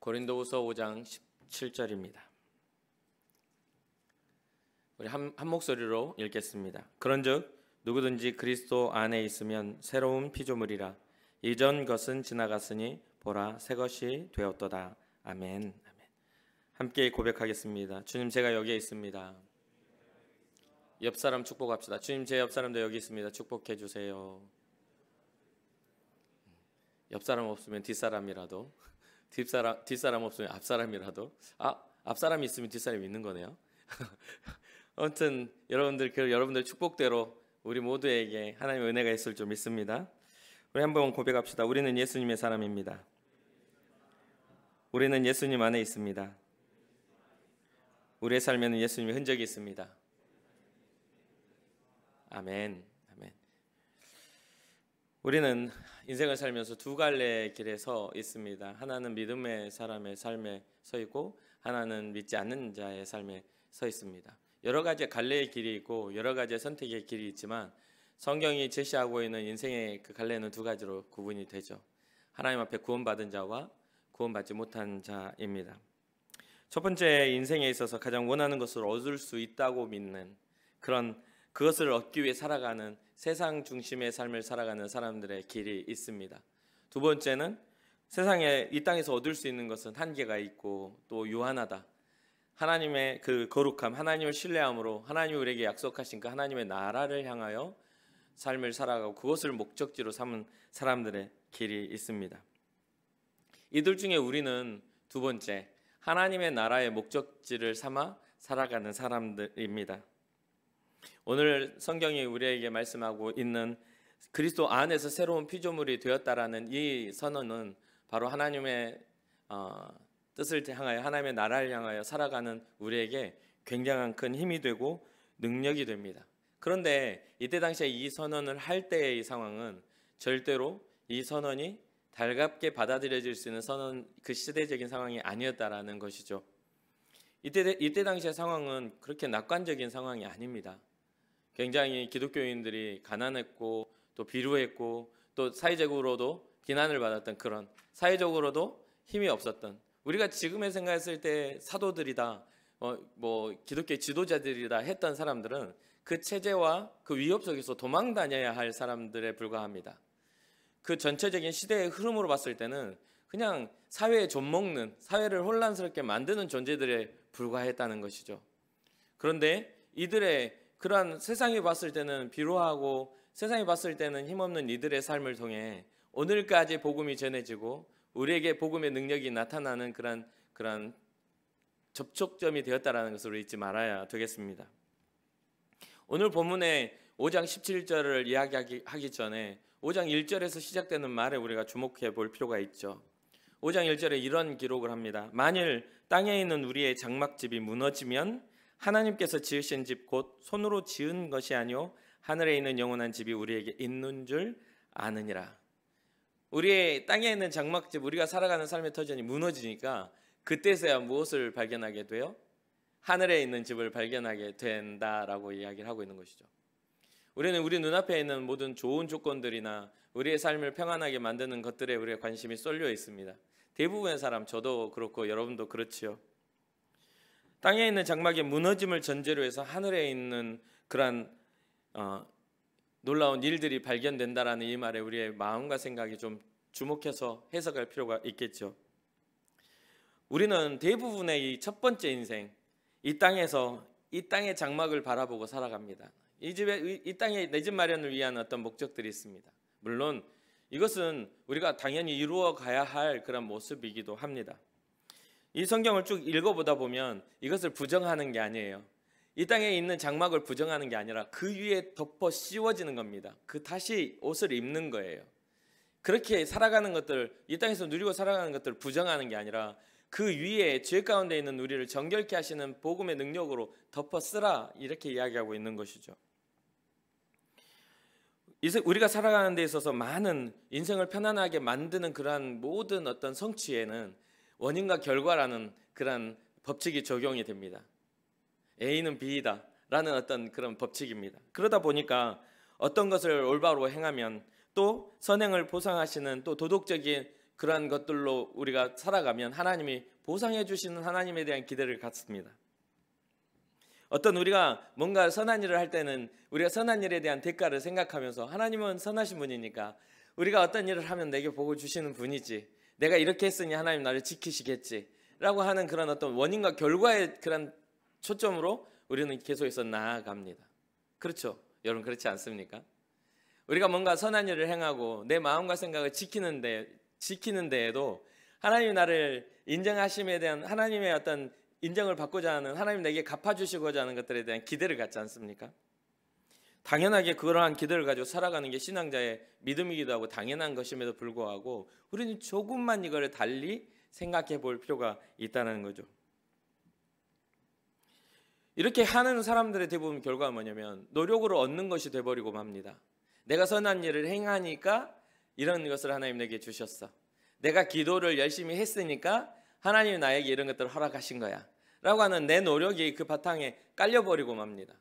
고린도후서 5장 17절입니다. 우리 한 목소리로 읽겠습니다. 그런즉 누구든지 그리스도 안에 있으면 새로운 피조물이라. 이전 것은 지나갔으니 보라 새 것이 되었도다. 아멘. 아멘. 함께 고백하겠습니다. 주님, 제가 여기에 있습니다. 옆 사람 축복합시다. 주님, 제 옆 사람도 여기 있습니다. 축복해 주세요. 옆 사람 없으면 뒷사람이라도, 뒷사람 없으면 앞사람이라도, 앞사람이 있으면 뒷사람이 있는 거네요. 아무튼 여러분들 축복대로 우리 모두에게 하나님의 은혜가 있을 줄 믿습니다. 우리 한번 고백합시다. 우리는 예수님의 사람입니다. 우리는 예수님 안에 있습니다. 우리의 삶에는 예수님의 흔적이 있습니다. 아멘. 아멘. 우리는 인생을 살면서 두 갈래의 길에 서 있습니다. 하나는 믿음의 사람의 삶에 서 있고, 하나는 믿지 않는 자의 삶에 서 있습니다. 여러 가지 갈래의 길이 있고 여러 가지 선택의 길이 있지만 성경이 제시하고 있는 인생의 그 갈래는 두 가지로 구분이 되죠. 하나님 앞에 구원받은 자와 구원받지 못한 자입니다. 첫 번째, 인생에 있어서 가장 원하는 것을 얻을 수 있다고 믿는 그것을 얻기 위해 살아가는 세상 중심의 삶을 살아가는 사람들의 길이 있습니다. 두 번째는 세상에 이 땅에서 얻을 수 있는 것은 한계가 있고 또 유한하다. 하나님의 그 거룩함, 하나님을 신뢰함으로 하나님이 우리에게 약속하신 그 하나님의 나라를 향하여 삶을 살아가고 그것을 목적지로 삼은 사람들의 길이 있습니다. 이들 중에 우리는 두 번째, 하나님의 나라의 목적지를 삼아 살아가는 사람들입니다. 오늘 성경이 우리에게 말씀하고 있는 그리스도 안에서 새로운 피조물이 되었다라는 이 선언은 바로 하나님의 뜻을 향하여, 하나님의 나라를 향하여 살아가는 우리에게 굉장한 큰 힘이 되고 능력이 됩니다. 그런데 이때 당시에 이 선언을 할 때의 이 상황은 절대로 이 선언이 달갑게 받아들여질 수 있는 그 시대적인 상황이 아니었다라는 것이죠. 이때 당시의 상황은 그렇게 낙관적인 상황이 아닙니다. 굉장히 기독교인들이 가난했고 또 비루했고 또 사회적으로도 비난을 받았던, 그런 사회적으로도 힘이 없었던, 우리가 지금의 생각했을 때 사도들이다, 기독교의 지도자들이다 했던 사람들은 그 체제와 그 위협 속에서 도망 다녀야 할 사람들에 불과합니다. 그 전체적인 시대의 흐름으로 봤을 때는 그냥 사회에 좀먹는, 사회를 혼란스럽게 만드는 존재들에 불과했다는 것이죠. 그런데 이들의 그러한 세상이 봤을 때는 비루하고 세상이 봤을 때는 힘없는 이들의 삶을 통해 오늘까지 복음이 전해지고 우리에게 복음의 능력이 나타나는 그런 접촉점이 되었다는 것을 잊지 말아야 되겠습니다. 오늘 본문의 5장 17절을 이야기하기 전에 5장 1절에서 시작되는 말에 우리가 주목해 볼 필요가 있죠. 5장 1절에 이런 기록을 합니다. 만일 땅에 있는 우리의 장막집이 무너지면 하나님께서 지으신 집 곧 손으로 지은 것이 아니요 하늘에 있는 영원한 집이 우리에게 있는 줄 아느니라. 우리의 땅에 있는 장막집, 우리가 살아가는 삶의 터전이 무너지니까 그때서야 무엇을 발견하게 돼요? 하늘에 있는 집을 발견하게 된다라고 이야기를 하고 있는 것이죠. 우리는 우리 눈앞에 있는 모든 좋은 조건들이나 우리의 삶을 평안하게 만드는 것들에 우리의 관심이 쏠려 있습니다. 대부분의 사람, 저도 그렇고 여러분도 그렇지요. 땅에 있는 장막의 무너짐을 전제로 해서 하늘에 있는 그런 놀라운 일들이 발견된다라는 이 말에 우리의 마음과 생각이 좀 주목해서 해석할 필요가 있겠죠. 우리는 대부분의 이 첫 번째 인생, 이 땅의 장막을 바라보고 살아갑니다. 이 땅에 내 집 마련을 위한 어떤 목적들이 있습니다. 물론 이것은 우리가 당연히 이루어 가야 할 그런 모습이기도 합니다. 이 성경을 쭉 읽어보다 보면 이것을 부정하는 게 아니에요. 이 땅에 있는 장막을 부정하는 게 아니라 그 위에 덮어 씌워지는 겁니다. 다시 옷을 입는 거예요. 그렇게 살아가는 것들, 이 땅에서 누리고 살아가는 것들을 부정하는 게 아니라 그 위에 죄 가운데 있는 우리를 정결케 하시는 복음의 능력으로 덮어 쓰라, 이렇게 이야기하고 있는 것이죠. 우리가 살아가는 데 있어서 많은 인생을 편안하게 만드는 그러한 모든 어떤 성취에는 원인과 결과라는 그런 법칙이 적용이 됩니다. A는 B이다 라는 어떤 그런 법칙입니다. 그러다 보니까 어떤 것을 올바로 행하면 또 선행을 보상하시는 또 도덕적인 그러한 것들로 우리가 살아가면 하나님이 보상해 주시는 하나님에 대한 기대를 갖습니다. 어떤 우리가 뭔가 선한 일을 할 때는 우리가 선한 일에 대한 대가를 생각하면서 하나님은 선하신 분이니까 우리가 어떤 일을 하면 내게 복을 주시는 분이지, 내가 이렇게 했으니 하나님 나를 지키시겠지 라고 하는 그런 어떤 원인과 결과의 그런 초점으로 우리는 계속해서 나아갑니다. 그렇죠? 여러분 그렇지 않습니까? 우리가 뭔가 선한 일을 행하고 내 마음과 생각을 지키는 데에도 하나님이 나를 인정하심에 대한 하나님의 어떤 인정을 받고자 하는, 하나님 내게 갚아주시고자 하는 것들에 대한 기대를 갖지 않습니까? 당연하게 그러한 기대를 가지고 살아가는 게 신앙자의 믿음이기도 하고 당연한 것임에도 불구하고 우리는 조금만 이거를 달리 생각해 볼 필요가 있다는 거죠. 이렇게 하는 사람들의 대부분 결과가 뭐냐면 노력으로 얻는 것이 돼버리고 맙니다. 내가 선한 일을 행하니까 이런 것을 하나님 내게 주셨어. 내가 기도를 열심히 했으니까 하나님이 나에게 이런 것들을 허락하신 거야 라고 하는 내 노력이 그 바탕에 깔려버리고 맙니다.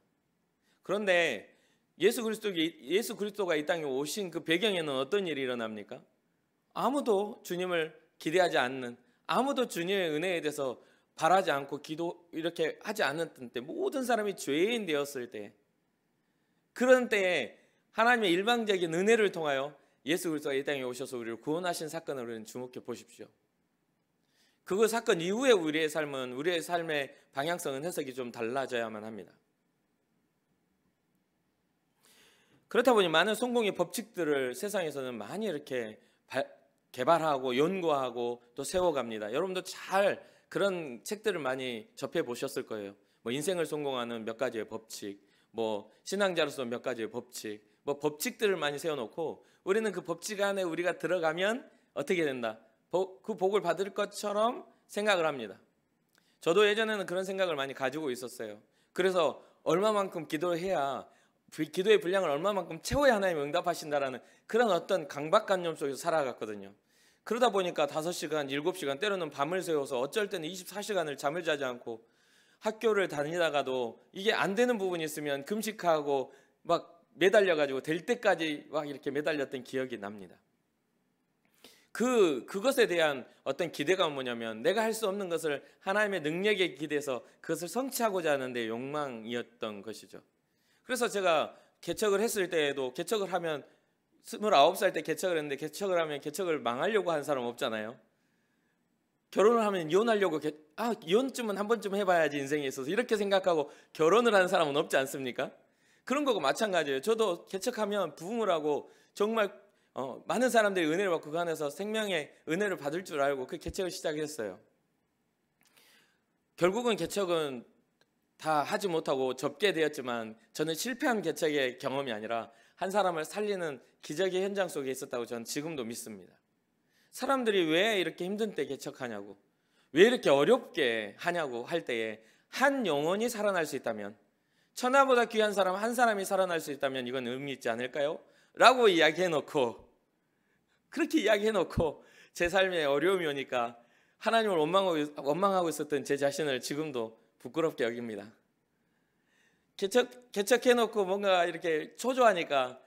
그런데 예수 그리스도가 이 땅에 오신 그 배경에는 어떤 일이 일어납니까? 아무도 주님을 기대하지 않는, 아무도 주님의 은혜에 대해서 바라지 않고 기도 이렇게 하지 않았던 때, 모든 사람이 죄인 되었을 때, 그런 때에 하나님의 일방적인 은혜를 통하여 예수 그리스도가 이 땅에 오셔서 우리를 구원하신 사건을 우리는 주목해 보십시오. 그 사건 이후에 우리의 삶의 방향성은 해석이 좀 달라져야만 합니다. 그렇다 보니 많은 성공의 법칙들을 세상에서는 많이 이렇게 개발하고 연구하고 또 세워갑니다. 여러분도 잘 그런 책들을 많이 접해 보셨을 거예요. 뭐 인생을 성공하는 몇 가지의 법칙, 뭐 신앙자로서 몇 가지의 법칙, 뭐 법칙들을 많이 세워놓고 우리는 그 법칙 안에 우리가 들어가면 어떻게 된다, 그 복을 받을 것처럼 생각을 합니다. 저도 예전에는 그런 생각을 많이 가지고 있었어요. 그래서 얼마만큼 기도를 해야, 기도의 분량을 얼마만큼 채워야 하나님이 응답하신다라는 그런 어떤 강박관념 속에서 살아갔거든요. 그러다 보니까 5시간, 7시간 때로는 밤을 새워서 어쩔 때는 24시간을 잠을 자지 않고 학교를 다니다가도 이게 안 되는 부분이 있으면 금식하고 막 매달려가지고 될 때까지 막 이렇게 매달렸던 기억이 납니다. 그것에 대한 어떤 기대가 뭐냐면 내가 할 수 없는 것을 하나님의 능력에 기대서 그것을 성취하고자 하는 데 욕망이었던 것이죠. 그래서 제가 개척을 했을 때에도, 개척을 하면 29살 때 개척을 했는데 개척을 하면 개척을 망하려고 하는 사람 없잖아요. 결혼을 하면 이혼하려고 이혼쯤은 한 번쯤 해봐야지 인생에 있어서 이렇게 생각하고 결혼을 하는 사람은 없지 않습니까? 그런 거고 마찬가지예요. 저도 개척하면 부흥을 하고 정말 많은 사람들이 은혜를 받고 그 안에서 생명의 은혜를 받을 줄 알고 그 개척을 시작했어요. 결국은 개척은 다 하지 못하고 접게 되었지만 저는 실패한 개척의 경험이 아니라 한 사람을 살리는 기적의 현장 속에 있었다고 저는 지금도 믿습니다. 사람들이 왜 이렇게 힘든 때 개척하냐고, 왜 이렇게 어렵게 하냐고 할 때에 한 영혼이 살아날 수 있다면, 천하보다 귀한 사람 한 사람이 살아날 수 있다면 이건 의미 있지 않을까요? 라고 이야기해놓고, 그렇게 이야기해놓고 제 삶에 어려움이 오니까 하나님을 원망하고 있었던 제 자신을 지금도 부끄럽게 여깁니다. 개척해놓고 뭔가 이렇게 초조함의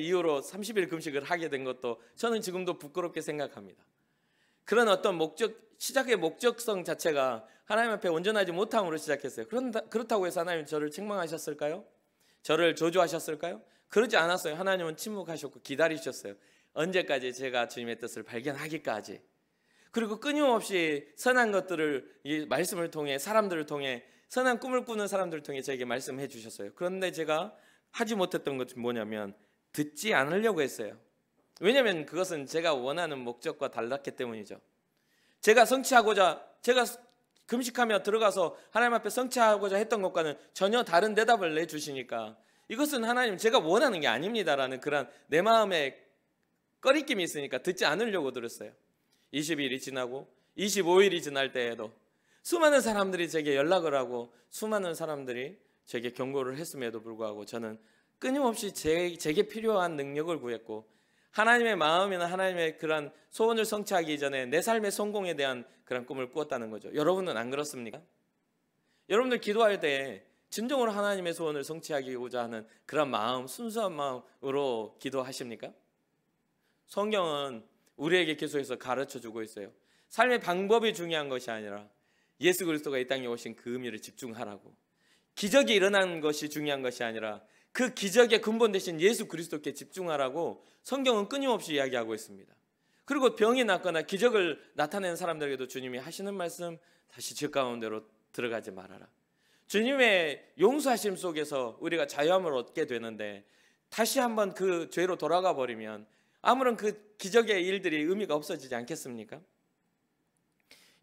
이유로 30일 금식을 하게 된 것도 저는 지금도 부끄럽게 생각합니다. 그런 어떤 시작의 목적성 자체가 하나님 앞에 온전하지 못함으로 시작했어요. 그렇다고 해서 하나님 저를 책망하셨을까요? 저를 저주하셨을까요? 그러지 않았어요. 하나님은 침묵하셨고 기다리셨어요. 언제까지? 제가 주님의 뜻을 발견하기까지. 그리고 끊임없이 선한 것들을 이 말씀을 통해, 사람들을 통해, 선한 꿈을 꾸는 사람들을 통해 저에게 말씀해 주셨어요. 그런데 제가 하지 못했던 것은 뭐냐면 듣지 않으려고 했어요. 왜냐하면 그것은 제가 원하는 목적과 달랐기 때문이죠. 제가 금식하며 들어가서 하나님 앞에 성취하고자 했던 것과는 전혀 다른 대답을 내주시니까 이것은 하나님 제가 원하는 게 아닙니다라는 그런 내 마음에 꺼리낌이 있으니까 듣지 않으려고 들었어요. 20일이 지나고 25일이 지날 때에도 수많은 사람들이 제게 연락을 하고 수많은 사람들이 제게 경고를 했음에도 불구하고 저는 끊임없이 제게 필요한 능력을 구했고 하나님의 마음이나 하나님의 그런 소원을 성취하기 이전에 내 삶의 성공에 대한 그런 꿈을 꾸었다는 거죠. 여러분은 안 그렇습니까? 여러분들 기도할 때 진정으로 하나님의 소원을 성취하고자 하는 그런 마음, 순수한 마음으로 기도하십니까? 성경은 우리에게 계속해서 가르쳐주고 있어요. 삶의 방법이 중요한 것이 아니라 예수 그리스도가 이 땅에 오신 그 의미를 집중하라고, 기적이 일어나는 것이 중요한 것이 아니라 그 기적의 근본 되신 예수 그리스도께 집중하라고 성경은 끊임없이 이야기하고 있습니다. 그리고 병이 낫거나 기적을 나타내는 사람들에게도 주님이 하시는 말씀, 다시 죄 가운데로 들어가지 말아라. 주님의 용서하심 속에서 우리가 자유함을 얻게 되는데 다시 한번 그 죄로 돌아가 버리면 아무런 그 기적의 일들이 의미가 없어지지 않겠습니까?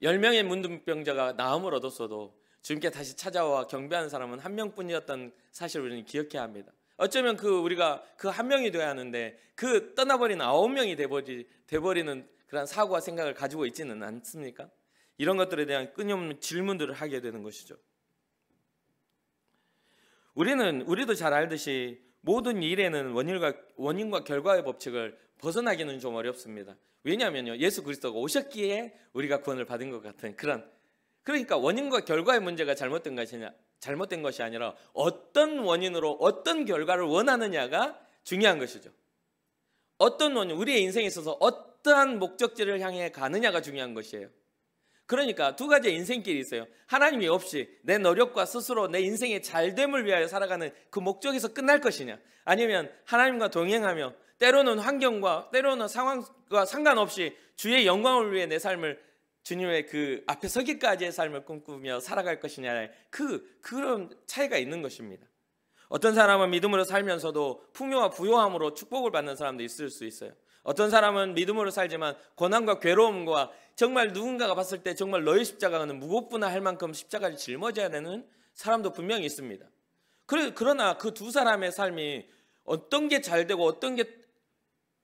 10명의 문둥병자가 나음을 얻었어도 주님께 다시 찾아와 경배하는 사람은 한 명뿐이었던 사실을 우리는 기억해야 합니다. 어쩌면 우리가 그 한 명이 되어야 하는데 그 떠나버린 9명이 돼버리는 그런 사고와 생각을 가지고 있지는 않습니까? 이런 것들에 대한 끊임없는 질문들을 하게 되는 것이죠. 우리도 잘 알듯이 모든 일에는 원인과 결과의 법칙을 벗어나기는 좀 어렵습니다. 왜냐하면요, 예수 그리스도가 오셨기에 우리가 구원을 받은 것 같은 그러니까 원인과 결과의 문제가 잘못된 것이 아니라 어떤 원인으로 어떤 결과를 원하느냐가 중요한 것이죠. 어떤 원인, 우리의 인생에 있어서 어떠한 목적지를 향해 가느냐가 중요한 것이에요. 그러니까 두 가지의 인생길이 있어요. 하나님이 없이 내 노력과 스스로 내 인생의 잘됨을 위하여 살아가는 그 목적에서 끝날 것이냐, 아니면 하나님과 동행하며 때로는 환경과 때로는 상황과 상관없이 주의 영광을 위해 내 삶을, 주님의 그 앞에 서기까지의 삶을 꿈꾸며 살아갈 것이냐의 그런 차이가 있는 것입니다. 어떤 사람은 믿음으로 살면서도 풍요와 부요함으로 축복을 받는 사람도 있을 수 있어요. 어떤 사람은 믿음으로 살지만 고난과 괴로움과 정말 누군가가 봤을 때 정말 너의 십자가는 무겁구나 할 만큼 십자가를 짊어져야 되는 사람도 분명히 있습니다. 그러나 그 두 사람의 삶이 어떤 게 잘 되고 어떤 게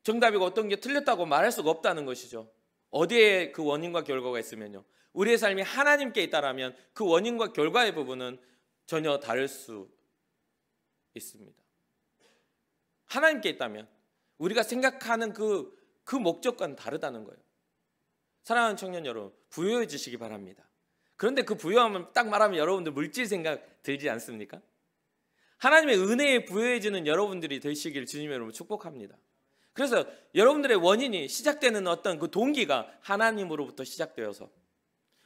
정답이고 어떤 게 틀렸다고 말할 수가 없다는 것이죠. 어디에 그 원인과 결과가 있으면요, 우리의 삶이 하나님께 있다라면 그 원인과 결과의 부분은 전혀 다를 수 있습니다. 하나님께 있다면 우리가 생각하는 그 목적과는 다르다는 거예요. 사랑하는 청년 여러분, 부유해지시기 바랍니다. 그런데 그 부유함은 딱 말하면 여러분들 물질 생각 들지 않습니까? 하나님의 은혜에 부유해지는 여러분들이 되시길 주님의 이름으로 축복합니다. 그래서 여러분들의 원인이 시작되는 어떤 그 동기가 하나님으로부터 시작되어서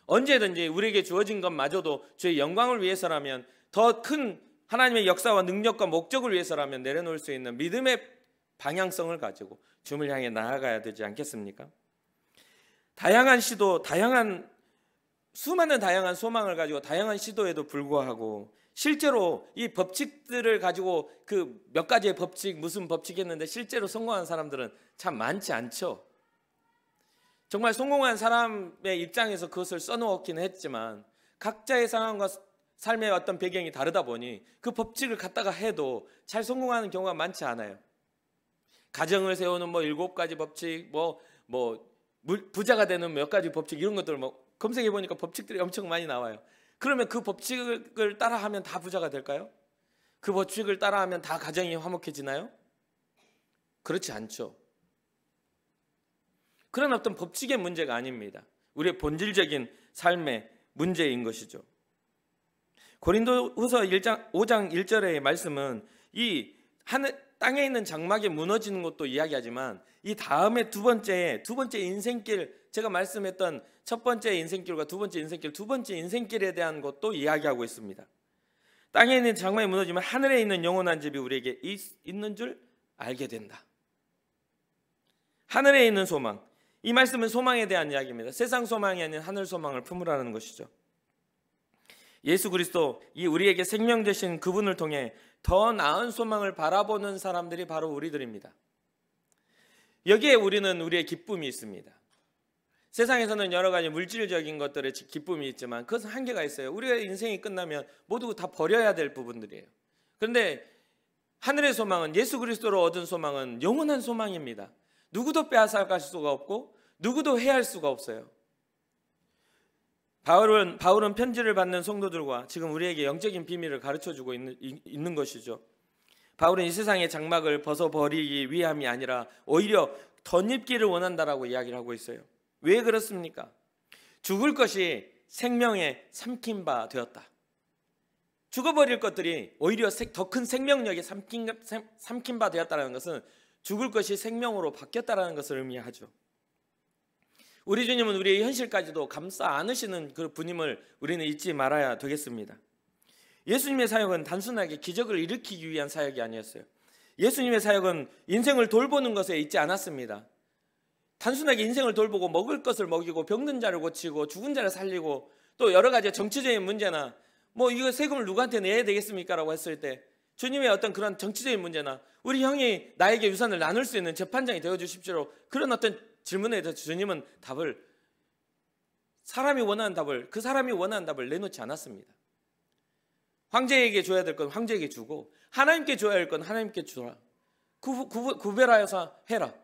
언제든지 우리에게 주어진 것마저도 주의 영광을 위해서라면, 더 큰 하나님의 역사와 능력과 목적을 위해서라면 내려놓을 수 있는 믿음의 방향성을 가지고 주님을 향해 나아가야 되지 않겠습니까? 수많은 다양한 소망을 가지고 다양한 시도에도 불구하고 실제로 이 법칙들을 가지고 그 몇 가지의 법칙, 무슨 법칙 했는데 실제로 성공한 사람들은 참 많지 않죠. 정말 성공한 사람의 입장에서 그것을 써놓긴 했지만 각자의 상황과 삶의 어떤 배경이 다르다 보니 그 법칙을 갖다가 해도 잘 성공하는 경우가 많지 않아요. 가정을 세우는 7가지 법칙, 부자가 되는 몇 가지 법칙, 이런 것들 검색해 보니까 법칙들이 엄청 많이 나와요. 그러면 그 법칙을 따라하면 다 부자가 될까요? 그 법칙을 따라하면 다 가정이 화목해지나요? 그렇지 않죠. 그런 어떤 법칙의 문제가 아닙니다. 우리의 본질적인 삶의 문제인 것이죠. 고린도후서 5장 1절의 말씀은 이 땅에 있는 장막이 무너지는 것도 이야기하지만 이 다음에 두 번째 인생길, 제가 말씀했던 첫 번째 인생길과 두 번째 인생길에 대한 것도 이야기하고 있습니다. 땅에 있는 장막이 무너지면 하늘에 있는 영원한 집이 우리에게 있는 줄 알게 된다. 하늘에 있는 소망, 이 말씀은 소망에 대한 이야기입니다. 세상 소망이 아닌 하늘 소망을 품으라는 것이죠. 예수 그리스도, 이 우리에게 생명 되신 그분을 통해 더 나은 소망을 바라보는 사람들이 바로 우리들입니다. 여기에 우리의 기쁨이 있습니다. 세상에서는 여러 가지 물질적인 것들의 기쁨이 있지만 그것은 한계가 있어요. 우리의 인생이 끝나면 모두 다 버려야 될 부분들이에요. 그런데 하늘의 소망은, 예수 그리스도로 얻은 소망은 영원한 소망입니다. 누구도 빼앗아갈 수가 없고 누구도 해할 수가 없어요. 바울은 편지를 받는 성도들과 지금 우리에게 영적인 비밀을 가르쳐주고 있는 것이죠. 바울은 이 세상의 장막을 벗어버리기 위함이 아니라 오히려 덧입기를 원한다라고 이야기를 하고 있어요. 왜 그렇습니까? 죽을 것이 생명에 삼킨 바 되었다. 죽어버릴 것들이 오히려 더 큰 생명력에 삼킨 바 되었다는 것은 죽을 것이 생명으로 바뀌었다는 것을 의미하죠. 우리 주님은 우리의 현실까지도 감싸 안으시는 그 분임을 우리는 잊지 말아야 되겠습니다. 예수님의 사역은 단순하게 기적을 일으키기 위한 사역이 아니었어요. 예수님의 사역은 인생을 돌보는 것에 있지 않았습니다. 단순하게 인생을 돌보고 먹을 것을 먹이고 병든 자를 고치고 죽은 자를 살리고 또 여러 가지 정치적인 문제나 뭐 이거 세금을 누구한테 내야 되겠습니까? 라고 했을 때 주님의 어떤 그런 정치적인 문제나 우리 형이 나에게 유산을 나눌 수 있는 재판장이 되어 주십시오. 그런 어떤 질문에 대해서 주님은 답을 사람이 원하는 답을 그 사람이 원하는 답을 내놓지 않았습니다. 황제에게 줘야 될 건 황제에게 주고 하나님께 줘야 할 건 하나님께 주라. 구별하여서 해라.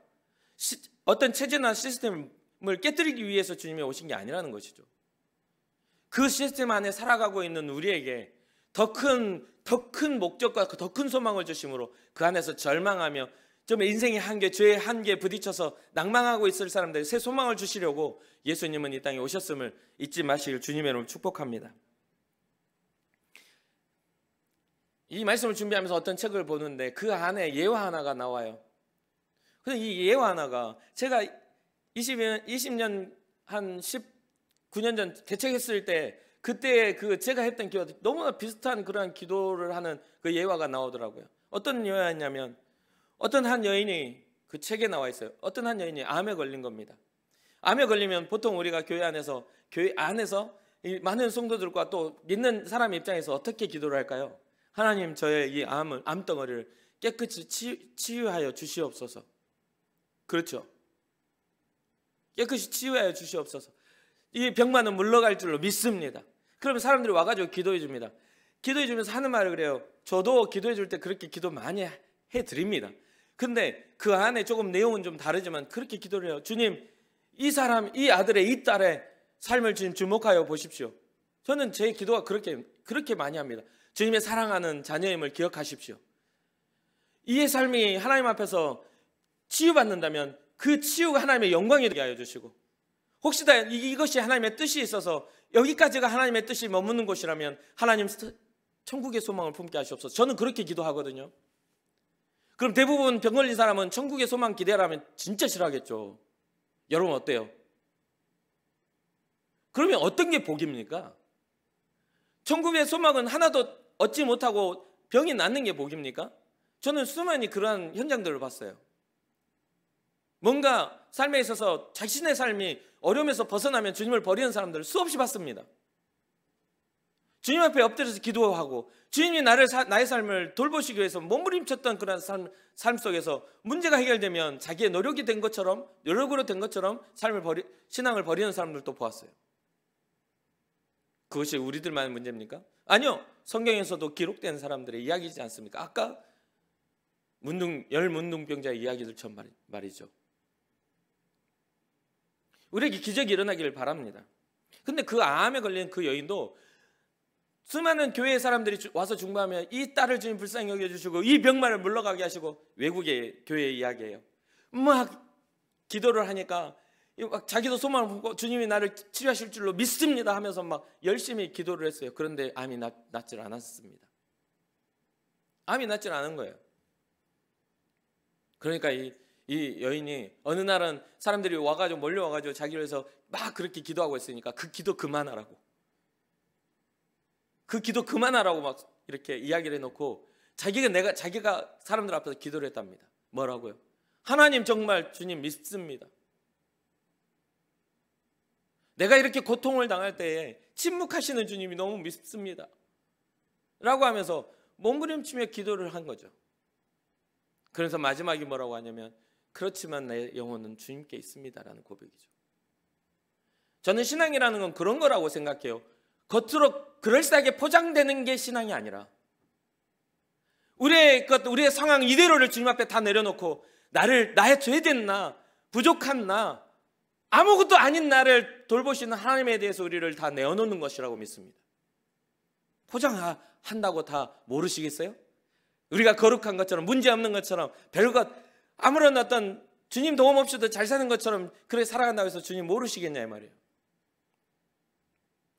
어떤 체제나 시스템을 깨뜨리기 위해서 주님이 오신 게 아니라는 것이죠. 그 시스템 안에 살아가고 있는 우리에게 더 큰 목적과 더 큰 소망을 주심으로 그 안에서 절망하며 좀 인생의 한계, 죄의 한계에 부딪혀서 낭망하고 있을 사람들에게 새 소망을 주시려고 예수님은 이 땅에 오셨음을 잊지 마시길 주님의 이름으로 축복합니다. 이 말씀을 준비하면서 어떤 책을 보는데 그 안에 예화 하나가 나와요. 근데 이 예화 하나가 제가 20년 한 19년 전 개척했을 때 그때 그 제가 했던 기도와 너무나 비슷한 그런 기도를 하는 그 예화가 나오더라고요. 어떤 예화였냐면 어떤 한 여인이 그 책에 나와 있어요. 어떤 한 여인이 암에 걸린 겁니다. 암에 걸리면 보통 우리가 교회 안에서 많은 성도들과 또 믿는 사람 입장에서 어떻게 기도를 할까요? 하나님 저의 이 암덩어리를 깨끗이 치유하여 주시옵소서. 그렇죠. 깨끗이 치유하여 주시옵소서. 이 병만은 물러갈 줄로 믿습니다. 그러면 사람들이 와가지고 기도해 줍니다. 기도해 주면서 하는 말을 그래요. 저도 기도해 줄 때 그렇게 기도 많이 해드립니다. 근데 그 안에 조금 내용은 좀 다르지만 그렇게 기도를 해요. 주님, 이 사람, 이 아들의, 이 딸의 삶을 주님 주목하여 보십시오. 저는 제 기도가 그렇게 많이 합니다. 주님의 사랑하는 자녀임을 기억하십시오. 이의 삶이 하나님 앞에서 치유받는다면 그 치유가 하나님의 영광이 되게 하여 주시고, 혹시나 이것이 하나님의 뜻이 있어서 여기까지가 하나님의 뜻이 머무는 곳이라면 하나님 천국의 소망을 품게 하시옵소서. 저는 그렇게 기도하거든요. 그럼 대부분 병 걸린 사람은 천국의 소망 기대하라면 진짜 싫어하겠죠. 여러분 어때요? 그러면 어떤 게 복입니까? 천국의 소망은 하나도 얻지 못하고 병이 낫는 게 복입니까? 저는 수많이 그러한 현장들을 봤어요. 뭔가 삶에 있어서 자신의 삶이 어려움에서 벗어나면 주님을 버리는 사람들을 수없이 봤습니다. 주님 앞에 엎드려서 기도하고 주님이 나의 삶을 돌보시기 위해서 몸부림쳤던 그런 삶 속에서 문제가 해결되면 자기의 노력이 된 것처럼, 노력으로 된 것처럼 신앙을 버리는 사람들도 보았어요. 그것이 우리들만의 문제입니까? 아니요. 성경에서도 기록된 사람들의 이야기이지 않습니까? 아까 문둥병자의 이야기들처럼 말이죠. 우리에게 기적이 일어나기를 바랍니다. 근데 그 암에 걸린 그 여인도 수많은 교회 사람들이 와서 중보하면 이 딸을 주님 불쌍히 여겨주시고 이 병만을 물러가게 하시고, 외국의 교회의 이야기예요. 막 기도를 하니까 막 자기도 소망을 품고 주님이 나를 치유하실 줄로 믿습니다 하면서 막 열심히 기도를 했어요. 그런데 암이 낫질 않았습니다. 암이 낫질 않은 거예요. 그러니까 이 여인이 어느 날은 사람들이 몰려와가지고 자기를 위해서 막 그렇게 기도하고 있으니까 그 기도 그만하라고 막 이렇게 이야기를 해놓고 자기가 사람들 앞에서 기도를 했답니다. 뭐라고요? 하나님 정말 주님 믿습니다. 내가 이렇게 고통을 당할 때에 침묵하시는 주님이 너무 믿습니다 라고 하면서 몸부림치며 기도를 한 거죠. 그래서 마지막에 뭐라고 하냐면 그렇지만 내 영혼은 주님께 있습니다 라는 고백이죠. 저는 신앙이라는 건 그런 거라고 생각해요. 겉으로 그럴싸하게 포장되는 게 신앙이 아니라 우리의 상황 이대로를 주님 앞에 다 내려놓고 나의 죄된 나, 부족한 나, 아무것도 아닌 나를 돌보시는 하나님에 대해서 우리를 다 내어놓는 것이라고 믿습니다. 포장한다고 다 모르시겠어요? 우리가 거룩한 것처럼, 문제없는 것처럼, 별것 아무런 어떤 주님 도움 없이도 잘 사는 것처럼 그렇게 살아간다고 해서 주님 모르시겠냐 이 말이에요.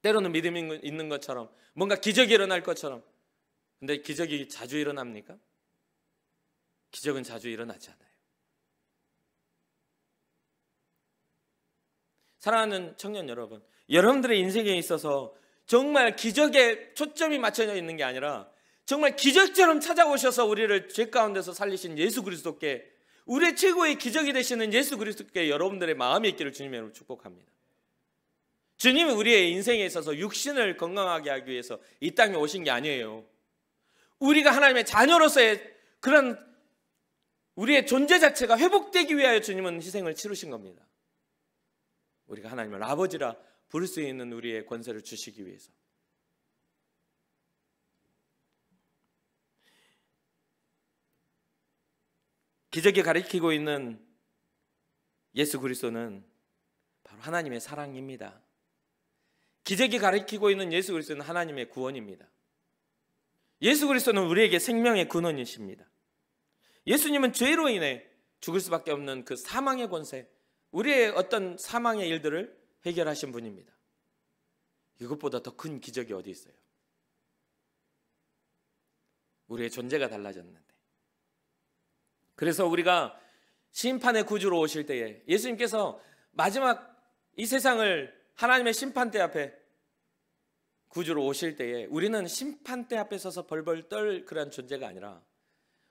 때로는 믿음이 있는 것처럼, 뭔가 기적이 일어날 것처럼. 근데 기적이 자주 일어납니까? 기적은 자주 일어나지 않아요. 사랑하는 청년 여러분, 여러분들의 인생에 있어서 정말 기적에 초점이 맞춰져 있는 게 아니라 정말 기적처럼 찾아오셔서 우리를 죄 가운데서 살리신 예수 그리스도께, 우리의 최고의 기적이 되시는 예수 그리스도께 여러분들의 마음이 있기를 주님의 이름으로 축복합니다. 주님은 우리의 인생에 있어서 육신을 건강하게 하기 위해서 이 땅에 오신 게 아니에요. 우리가 하나님의 자녀로서의 그런 우리의 존재 자체가 회복되기 위하여 주님은 희생을 치르신 겁니다. 우리가 하나님을 아버지라 부를 수 있는 우리의 권세를 주시기 위해서. 기적이 가리키고 있는 예수 그리스도는 바로 하나님의 사랑입니다. 기적이 가리키고 있는 예수 그리스도는 하나님의 구원입니다. 예수 그리스도는 우리에게 생명의 근원이십니다. 예수님은 죄로 인해 죽을 수밖에 없는 그 사망의 권세, 우리의 어떤 사망의 일들을 해결하신 분입니다. 이것보다 더 큰 기적이 어디 있어요? 우리의 존재가 달라졌는데. 그래서 우리가 심판의 구주로 오실 때에 예수님께서 마지막 이 세상을 하나님의 심판대 앞에 구주로 오실 때에 우리는 심판대 앞에 서서 벌벌 떨 그런 존재가 아니라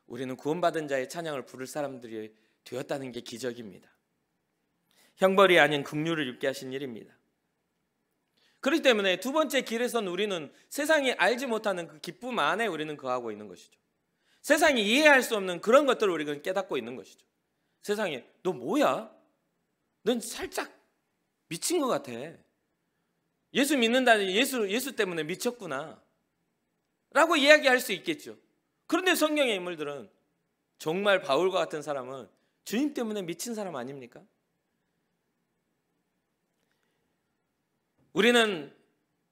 우리는 구원받은 자의 찬양을 부를 사람들이 되었다는 게 기적입니다. 형벌이 아닌 긍휼을 입게 하신 일입니다. 그렇기 때문에 두 번째 길에선 우리는 세상이 알지 못하는 그 기쁨 안에 우리는 거하고 있는 것이죠. 세상이 이해할 수 없는 그런 것들을 우리가 깨닫고 있는 것이죠. 세상에 너 뭐야? 넌 살짝 미친 것 같아. 예수 믿는다니 예수 때문에 미쳤구나 라고 이야기할 수 있겠죠. 그런데 성경의 인물들은 정말 바울과 같은 사람은 주님 때문에 미친 사람 아닙니까? 우리는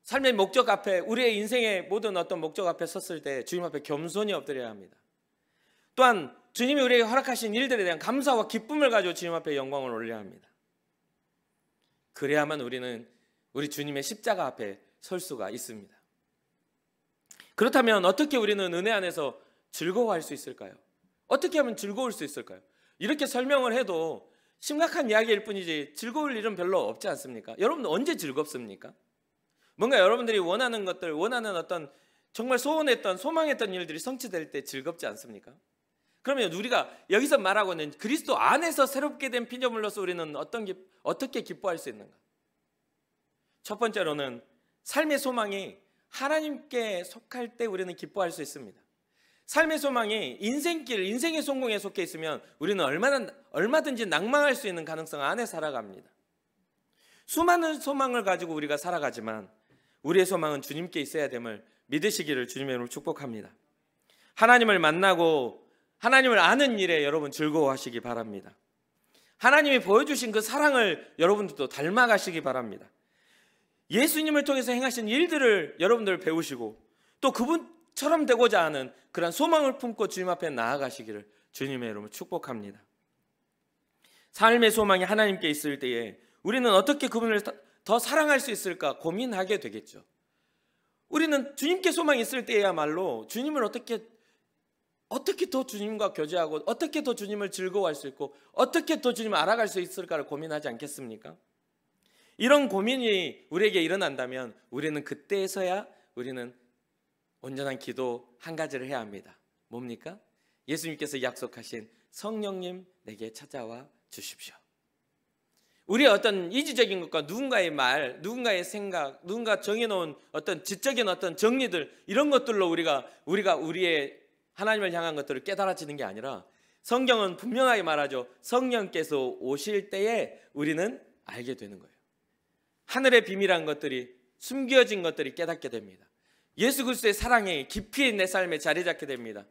삶의 목적 앞에, 우리의 인생의 모든 어떤 목적 앞에 섰을 때 주님 앞에 겸손히 엎드려야 합니다. 또한 주님이 우리에게 허락하신 일들에 대한 감사와 기쁨을 가지고 주님 앞에 영광을 올려야 합니다. 그래야만 우리는 우리 주님의 십자가 앞에 설 수가 있습니다. 그렇다면 어떻게 우리는 은혜 안에서 즐거워할 수 있을까요? 어떻게 하면 즐거울 수 있을까요? 이렇게 설명을 해도 심각한 이야기일 뿐이지 즐거울 일은 별로 없지 않습니까? 여러분들 언제 즐겁습니까? 뭔가 여러분들이 원하는 것들, 원하는 어떤 정말 소원했던, 소망했던 일들이 성취될 때 즐겁지 않습니까? 그러면 우리가 여기서 말하고 있는 그리스도 안에서 새롭게 된 피조물로서 우리는 어떻게 기뻐할 수 있는가? 첫 번째로는 삶의 소망이 하나님께 속할 때 우리는 기뻐할 수 있습니다. 삶의 소망이 인생길, 인생의 성공에 속해 있으면 우리는 얼마든지 낭망할 수 있는 가능성 안에 살아갑니다. 수많은 소망을 가지고 우리가 살아가지만 우리의 소망은 주님께 있어야 됨을 믿으시기를 주님의 이름으로 축복합니다. 하나님을 만나고 하나님을 아는 일에 여러분 즐거워하시기 바랍니다. 하나님이 보여주신 그 사랑을 여러분들도 닮아가시기 바랍니다. 예수님을 통해서 행하신 일들을 여러분들 배우시고 또 그분처럼 되고자 하는 그런 소망을 품고 주님 앞에 나아가시기를 주님의 이름으로 축복합니다. 삶의 소망이 하나님께 있을 때에 우리는 어떻게 그분을 더 사랑할 수 있을까 고민하게 되겠죠. 우리는 주님께 소망이 있을 때야말로 주님을 어떻게 더 주님과 교제하고 어떻게 더 주님을 즐거워할 수 있고 어떻게 더 주님을 알아갈 수 있을까를 고민하지 않겠습니까? 이런 고민이 우리에게 일어난다면 우리는 그때에서야 우리는 온전한 기도 한 가지를 해야 합니다. 뭡니까? 예수님께서 약속하신 성령님 내게 찾아와 주십시오. 우리의 어떤 이지적인 것과 누군가의 말, 누군가의 생각, 누군가 정해놓은 어떤 지적인 어떤 정리들 이런 것들로 우리가 우리의 하나님을 향한 것들을 깨달아지는 게 아니라 성경은 분명하게 말하죠. 성령께서 오실 때에 우리는 알게 되는 거예요. 하늘의 비밀한 것들이 숨겨진 것들이 깨닫게 됩니다. 예수 그리스도의 사랑이 깊이 내 삶에 자리 잡게 됩니다.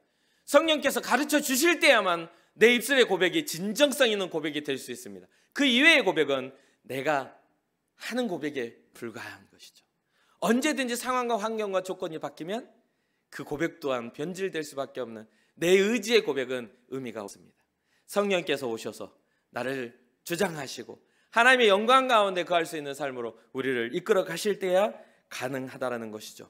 성령께서 가르쳐 주실 때야만 내 입술의 고백이 진정성 있는 고백이 될 수 있습니다. 그 이외의 고백은 내가 하는 고백에 불과한 것이죠. 언제든지 상황과 환경과 조건이 바뀌면 그 고백 또한 변질될 수밖에 없는 내 의지의 고백은 의미가 없습니다. 성령께서 오셔서 나를 주장하시고 하나님의 영광 가운데 거할 수 있는 삶으로 우리를 이끌어 가실 때야 가능하다라는 것이죠.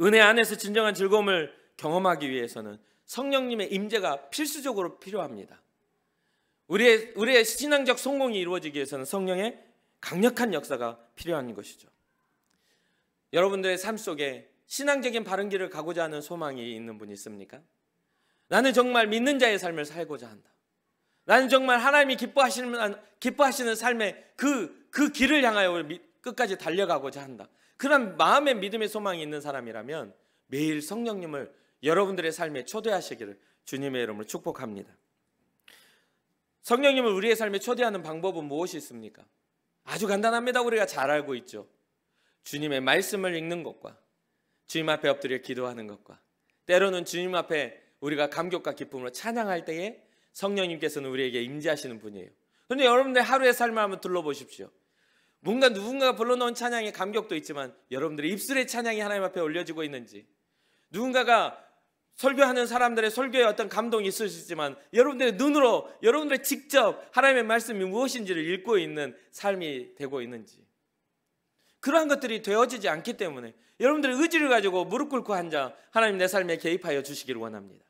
은혜 안에서 진정한 즐거움을 경험하기 위해서는 성령님의 임재가 필수적으로 필요합니다. 우리의 신앙적 성공이 이루어지기 위해서는 성령의 강력한 역사가 필요한 것이죠. 여러분들의 삶 속에 신앙적인 바른 길을 가고자 하는 소망이 있는 분이 있습니까? 나는 정말 믿는 자의 삶을 살고자 한다. 나는 정말 하나님이 기뻐하시는 삶의 그 길을 향하여 끝까지 달려가고자 한다. 그런 마음의 믿음의 소망이 있는 사람이라면 매일 성령님을 여러분들의 삶에 초대하시기를 주님의 이름으로 축복합니다. 성령님을 우리의 삶에 초대하는 방법은 무엇이 있습니까? 아주 간단합니다. 우리가 잘 알고 있죠. 주님의 말씀을 읽는 것과 주님 앞에 엎드려 기도하는 것과 때로는 주님 앞에 우리가 감격과 기쁨으로 찬양할 때에 성령님께서는 우리에게 임재하시는 분이에요. 그런데 여러분들 하루의 삶을 한번 둘러보십시오. 뭔가 누군가가 불러놓은 찬양의 감격도 있지만 여러분들의 입술의 찬양이 하나님 앞에 올려지고 있는지, 누군가가 설교하는 사람들의 설교에 어떤 감동이 있을 수 있지만 여러분들의 눈으로 여러분들의 직접 하나님의 말씀이 무엇인지를 읽고 있는 삶이 되고 있는지, 그러한 것들이 되어지지 않기 때문에 여러분들의 의지를 가지고 무릎 꿇고 앉아 하나님 내 삶에 개입하여 주시기를 원합니다.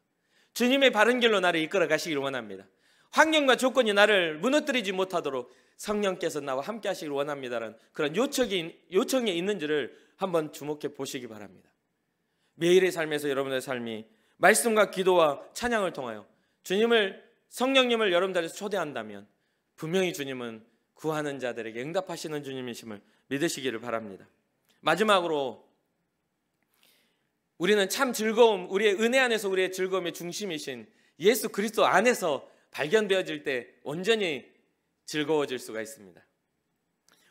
주님의 바른 길로 나를 이끌어 가시기를 원합니다. 환경과 조건이 나를 무너뜨리지 못하도록 성령께서 나와 함께 하시기를 원합니다라는 그런 요청이 있는지를 한번 주목해 보시기 바랍니다. 매일의 삶에서 여러분의 삶이 말씀과 기도와 찬양을 통하여 성령님을 여러분들에서 초대한다면 분명히 주님은 구하는 자들에게 응답하시는 주님이심을 믿으시기를 바랍니다. 마지막으로 우리는 참 즐거움, 우리의 은혜 안에서 우리의 즐거움의 중심이신 예수 그리스도 안에서 발견되어질 때 온전히 즐거워질 수가 있습니다.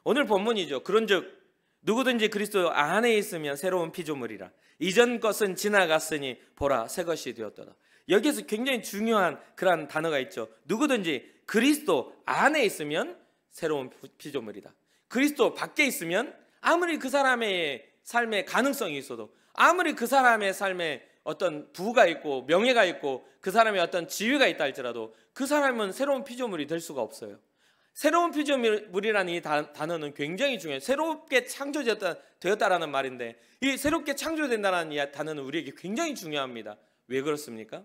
오늘 본문이죠. 그런즉 누구든지 그리스도 안에 있으면 새로운 피조물이라. 이전 것은 지나갔으니 보라 새 것이 되었도다. 여기에서 굉장히 중요한 그런 단어가 있죠. 누구든지 그리스도 안에 있으면 새로운 피조물이다. 그리스도 밖에 있으면 아무리 그 사람의 삶에 가능성이 있어도, 아무리 그 사람의 삶에 어떤 부가 있고 명예가 있고 그 사람의 어떤 지위가 있다 할지라도 그 사람은 새로운 피조물이 될 수가 없어요. 새로운 피조물이라는 이 단어는 굉장히 중요해요. 새롭게 창조되었다라는 말인데, 이 새롭게 창조된다는 이 단어는 우리에게 굉장히 중요합니다. 왜 그렇습니까?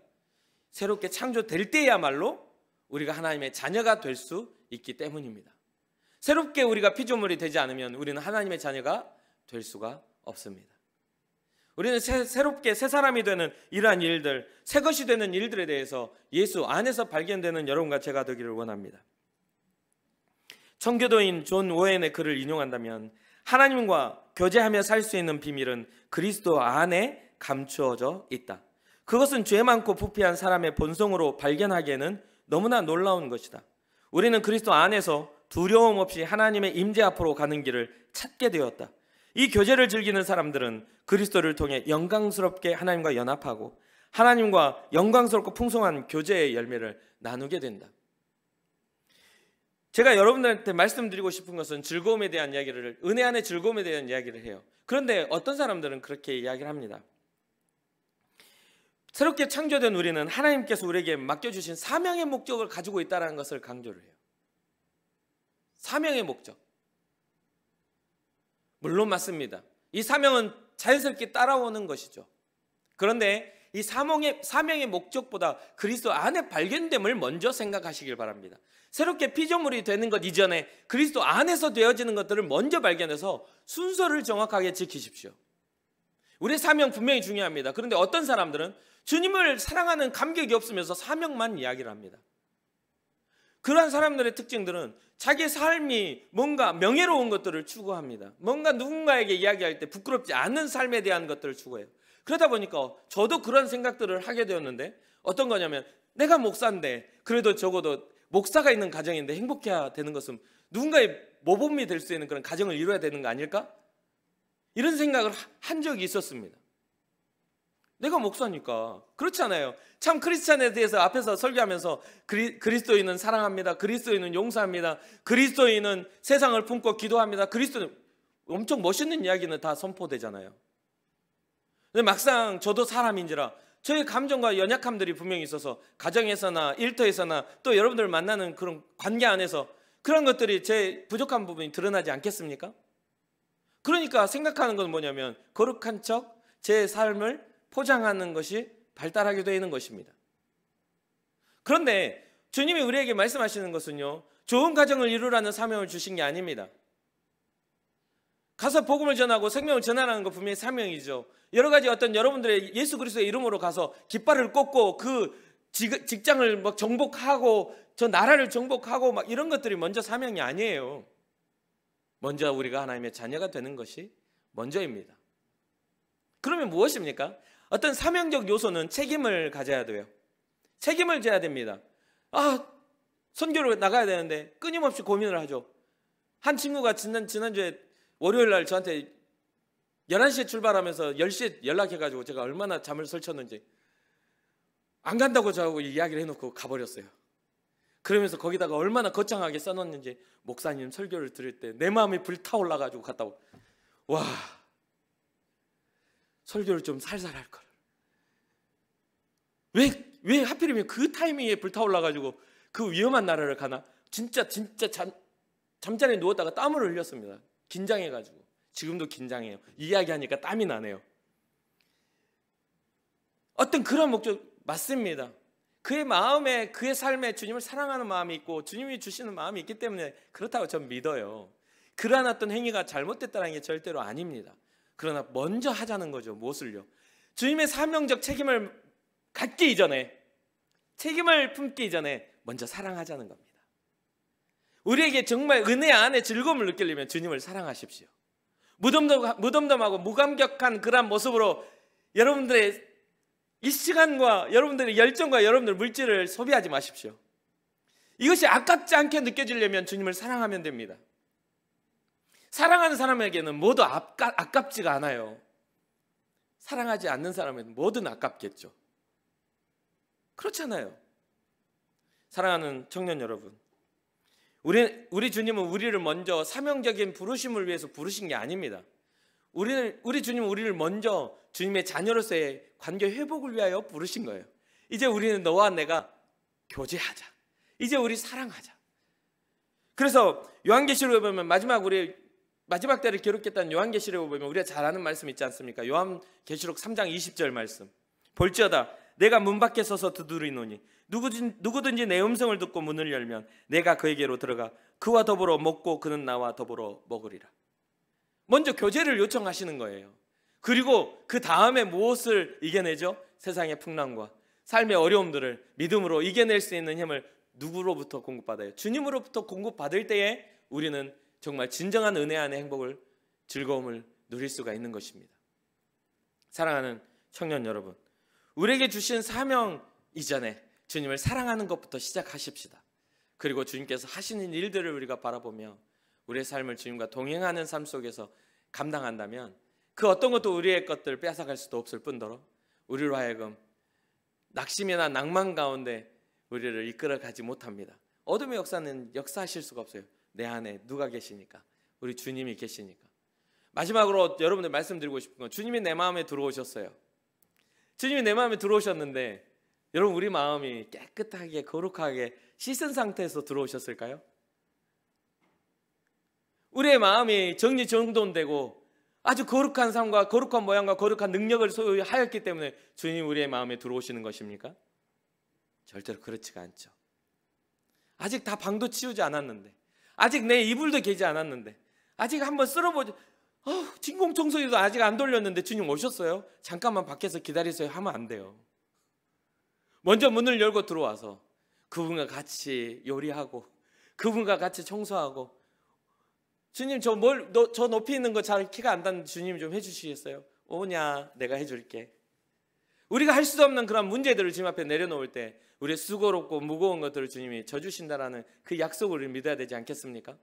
새롭게 창조될 때야말로 우리가 하나님의 자녀가 될 수 있기 때문입니다. 새롭게 우리가 피조물이 되지 않으면 우리는 하나님의 자녀가 될 수가 없습니다. 우리는 새롭게 새 사람이 되는 이러한 일들, 새 것이 되는 일들에 대해서 예수 안에서 발견되는 여러분과 제가 되기를 원합니다. 청교도인 존 오웬의 글을 인용한다면 하나님과 교제하며 살 수 있는 비밀은 그리스도 안에 감추어져 있다. 그것은 죄 많고 부패한 사람의 본성으로 발견하기에는 너무나 놀라운 것이다. 우리는 그리스도 안에서 두려움 없이 하나님의 임재 앞으로 가는 길을 찾게 되었다. 이 교제를 즐기는 사람들은 그리스도를 통해 영광스럽게 하나님과 연합하고 하나님과 영광스럽고 풍성한 교제의 열매를 나누게 된다. 제가 여러분들한테 말씀드리고 싶은 것은 즐거움에 대한 이야기를, 은혜 안의 즐거움에 대한 이야기를 해요. 그런데 어떤 사람들은 그렇게 이야기를 합니다. 새롭게 창조된 우리는 하나님께서 우리에게 맡겨주신 사명의 목적을 가지고 있다는 것을 강조를 해요. 사명의 목적. 물론 맞습니다. 이 사명은 자연스럽게 따라오는 것이죠. 그런데 이 사명의 목적보다 그리스도 안에 발견됨을 먼저 생각하시길 바랍니다. 새롭게 피조물이 되는 것 이전에 그리스도 안에서 되어지는 것들을 먼저 발견해서 순서를 정확하게 지키십시오. 우리의 사명 분명히 중요합니다. 그런데 어떤 사람들은 주님을 사랑하는 감격이 없으면서 사명만 이야기를 합니다. 그러한 사람들의 특징들은 자기의 삶이 뭔가 명예로운 것들을 추구합니다. 뭔가 누군가에게 이야기할 때 부끄럽지 않은 삶에 대한 것들을 추구해요. 그러다 보니까 저도 그런 생각들을 하게 되었는데, 어떤 거냐면 내가 목사인데 그래도 적어도 목사가 있는 가정인데 행복해야 되는 것은 누군가의 모범이 될 수 있는 그런 가정을 이루어야 되는 거 아닐까? 이런 생각을 한 적이 있었습니다. 내가 목사니까. 그렇잖아요. 참 크리스찬에 대해서 앞에서 설교하면서 그리스도인은 사랑합니다. 그리스도인은 용서합니다. 그리스도인은 세상을 품고 기도합니다. 그리스도는 엄청 멋있는 이야기는 다 선포되잖아요. 근데 막상 저도 사람인지라 저의 감정과 연약함들이 분명히 있어서 가정에서나 일터에서나 또 여러분들 만나는 그런 관계 안에서 그런 것들이 제 부족한 부분이 드러나지 않겠습니까? 그러니까 생각하는 건 뭐냐면 거룩한 척 제 삶을 포장하는 것이 발달하게 되는 것입니다. 그런데 주님이 우리에게 말씀하시는 것은요, 좋은 가정을 이루라는 사명을 주신 게 아닙니다. 가서 복음을 전하고 생명을 전하는 거 분명히 사명이죠. 여러 가지 어떤 여러분들의 예수 그리스도의 이름으로 가서 깃발을 꽂고 그 직장을 막 정복하고 저 나라를 정복하고 막 이런 것들이 먼저 사명이 아니에요. 먼저 우리가 하나님의 자녀가 되는 것이 먼저입니다. 그러면 무엇입니까? 어떤 사명적 요소는 책임을 가져야 돼요. 책임을 져야 됩니다. 선교를 나가야 되는데 끊임없이 고민을 하죠. 한 친구가 지난주에 월요일 날 저한테 11시에 출발하면서 10시에 연락해가지고 제가 얼마나 잠을 설쳤는지 안 간다고 저하고 이야기를 해놓고 가버렸어요. 그러면서 거기다가 얼마나 거창하게 써놨는지 목사님 설교를 들을 때 내 마음이 불타올라가지고 갔다 와 설교를 좀 살살 할 걸. 왜 하필이면 그 타이밍에 불타올라가지고 그 위험한 나라를 가나? 진짜 잠자리에 누웠다가 땀을 흘렸습니다. 긴장해가지고. 지금도 긴장해요. 이야기하니까 땀이 나네요. 어떤 그런 목적 맞습니다. 그의 마음에, 그의 삶에 주님을 사랑하는 마음이 있고 주님이 주시는 마음이 있기 때문에 그렇다고 저는 믿어요. 그러한 어떤 행위가 잘못됐다는 게 절대로 아닙니다. 그러나 먼저 하자는 거죠. 무엇을요? 주님의 사명적 책임을 갖기 이전에, 책임을 품기 이전에 먼저 사랑하자는 겁니다. 우리에게 정말 은혜 안에 즐거움을 느끼려면 주님을 사랑하십시오. 무덤덤하고 무감격한 그런 모습으로 여러분들의 이 시간과 여러분들의 열정과 여러분들의 물질을 소비하지 마십시오. 이것이 아깝지 않게 느껴지려면 주님을 사랑하면 됩니다. 사랑하는 사람에게는 모두 아깝지가 않아요. 사랑하지 않는 사람에게는 뭐든 아깝겠죠. 그렇잖아요. 사랑하는 청년 여러분, 우리 주님은 우리를 먼저 사명적인 부르심을 위해서 부르신 게 아닙니다. 우리 주님은 우리를 먼저 주님의 자녀로서의 관계 회복을 위하여 부르신 거예요. 이제 우리는 너와 내가 교제하자. 이제 우리 사랑하자. 그래서 요한계시록에 보면 마지막 때를 기록했다는 요한계시록에 보면 우리가 잘 아는 말씀 있지 않습니까? 요한계시록 3장 20절 말씀. 볼지어다 내가 문 밖에 서서 두드리노니 누구든지 내 음성을 듣고 문을 열면 내가 그에게로 들어가 그와 더불어 먹고 그는 나와 더불어 먹으리라. 먼저 교제를 요청하시는 거예요. 그리고 그 다음에 무엇을 이겨내죠? 세상의 풍랑과 삶의 어려움들을 믿음으로 이겨낼 수 있는 힘을 누구로부터 공급받아요? 주님으로부터 공급받을 때에 우리는 정말 진정한 은혜 안의 행복을, 즐거움을 누릴 수가 있는 것입니다. 사랑하는 청년 여러분, 우리에게 주신 사명 이전에 주님을 사랑하는 것부터 시작하십시다. 그리고 주님께서 하시는 일들을 우리가 바라보며 우리의 삶을 주님과 동행하는 삶 속에서 감당한다면 그 어떤 것도 우리의 것들을 빼앗아갈 수도 없을 뿐더러 우리로 하여금 낙심이나 낭만 가운데 우리를 이끌어가지 못합니다. 어둠의 역사는 역사하실 수가 없어요. 내 안에 누가 계시니까? 우리 주님이 계시니까. 마지막으로 여러분들 말씀드리고 싶은 건 주님이 내 마음에 들어오셨어요. 주님이 내 마음에 들어오셨는데 여러분 우리 마음이 깨끗하게 거룩하게 씻은 상태에서 들어오셨을까요? 우리의 마음이 정리정돈되고 아주 거룩한 삶과 거룩한 모양과 거룩한 능력을 소유하였기 때문에 주님 우리의 마음에 들어오시는 것입니까? 절대로 그렇지가 않죠. 아직 다 방도 치우지 않았는데, 아직 내 이불도 개지 않았는데, 아직 한번 쓸어보지, 진공청소기도 아직 안 돌렸는데 주님 오셨어요? 잠깐만 밖에서 기다리세요 하면 안 돼요. 먼저 문을 열고 들어와서 그분과 같이 요리하고 그분과 같이 청소하고, 주님 저 높이 있는 거 잘 키가 안 닿는데 주님 좀 해주시겠어요? 오냐 내가 해줄게. 우리가 할 수 없는 그런 문제들을 주님 앞에 내려놓을 때 우리의 수고롭고 무거운 것들을 주님이 져주신다라는 그 약속을 우리 믿어야 되지 않겠습니까?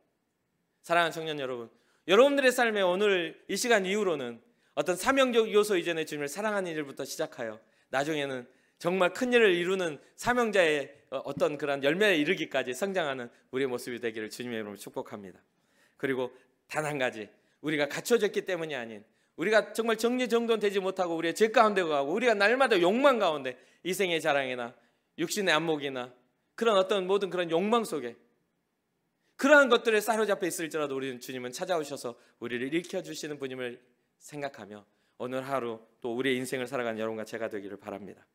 사랑하는 청년 여러분, 여러분들의 삶에 오늘 이 시간 이후로는 어떤 사명적 요소 이전에 주님을 사랑하는 일부터 시작하여 나중에는 정말 큰 일을 이루는 사명자의 어떤 그런 열매에 이르기까지 성장하는 우리의 모습이 되기를 주님의 이름으로 축복합니다. 그리고 단 한 가지, 우리가 갖춰졌기 때문이 아닌 우리가 정말 정리정돈되지 못하고 우리의 죄 가운데 가고 우리가 날마다 욕망 가운데 이생의 자랑이나 육신의 안목이나 그런 어떤 모든 그런 욕망 속에 그러한 것들에 사로잡혀 있을지라도 우리는 주님은 찾아오셔서 우리를 일으켜주시는 분임을 생각하며 오늘 하루 또 우리의 인생을 살아가는 여러분과 제가 되기를 바랍니다.